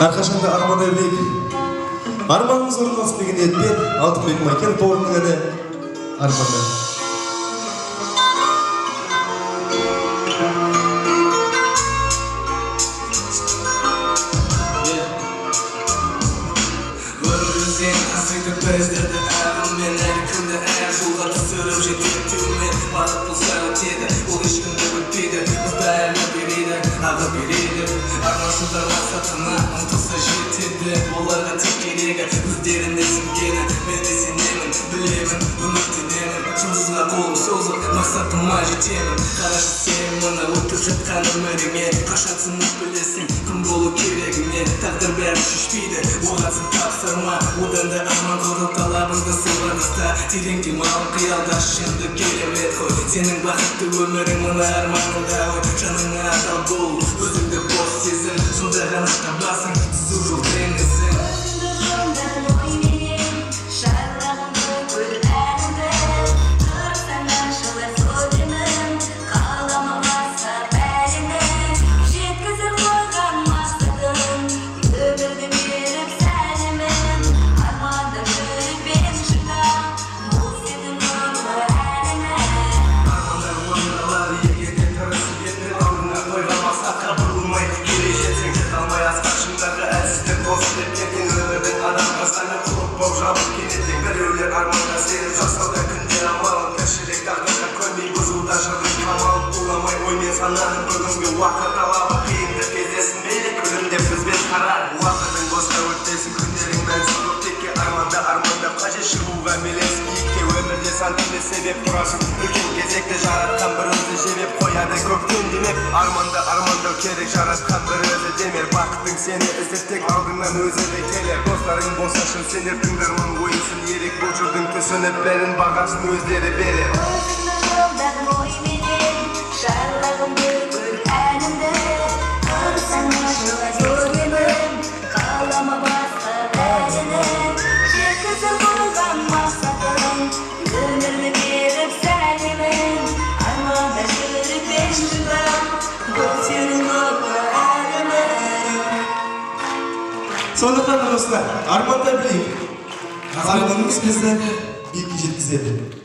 Әрқашанда арман өрлейік. Арманымыз орындалсын деген ниетпен Алтынбек Майкен тобының әні «Арманда». Бездерді әріммен әр күнді әр жолға түсіріп жеткен түмен Бағыт болса өтеді, ол ешкімді өтпейді Мұзда әлі береді, ағы береді Арманшылдар мақсатына ұмтылса жетеді Оларға тек керегі өздеріне сенгені Мен де сенемін, білемін, үміттенемін Жұлдызға қолым созып, мақсатыма жетемін Қарашы сен мұны өтіп жатқан өміріңе Қашан сынып білесің, кім болу керегіңе Тағдыр бәрі шешпейді, оған сен тапсырма Одан да арман құрып талабыңды солғандыста Терең демалып қиялда шынды керемет қой Сенің бақытты өмірің мына арманыңда ғой Жаныңа адал бол, өзіңді бос сезін Сонда ғана табасың, түзу жол теңізін Арманға сеніп жасауда күнде амалын Тіршілік тағдырға көнбей бұзуда жырдың қамалын Уламай оймен сананың бүгінгі уақыт талабы Қиынды кездесін мейлі күлімде бізбен қарар Уақытың босқа өтпесін күндерің мәнсіз көктекке Арманда қажет шығуға мелес биікке Өмірде сан түрлі себеп тұрасың Үлкен кезекті жаратқан бір өзі жебеп қояды көктен демеп Армандау керек жаратқан бір өзі демер Бақытың сені іздеп тек алдыңнан өзі де келер Достарың болса шын сендер тыңдарман ойынсын ерек Бұл жырдың түсініп бәрін бағасын өздері берер Өзіңді жолдадың ойменен Шарлағым бүкіл әнімді Қарсаңа жыла көргенім Қалама басқа бәрінен Жеткізіп қойған мақсатым Өмірді беріп сәлемін Арманда жүріп мен жүргім Бұл сенің көпі әлімін Сондықтан достар, арманда білейік Арманымыз бізді биікке жеткізеді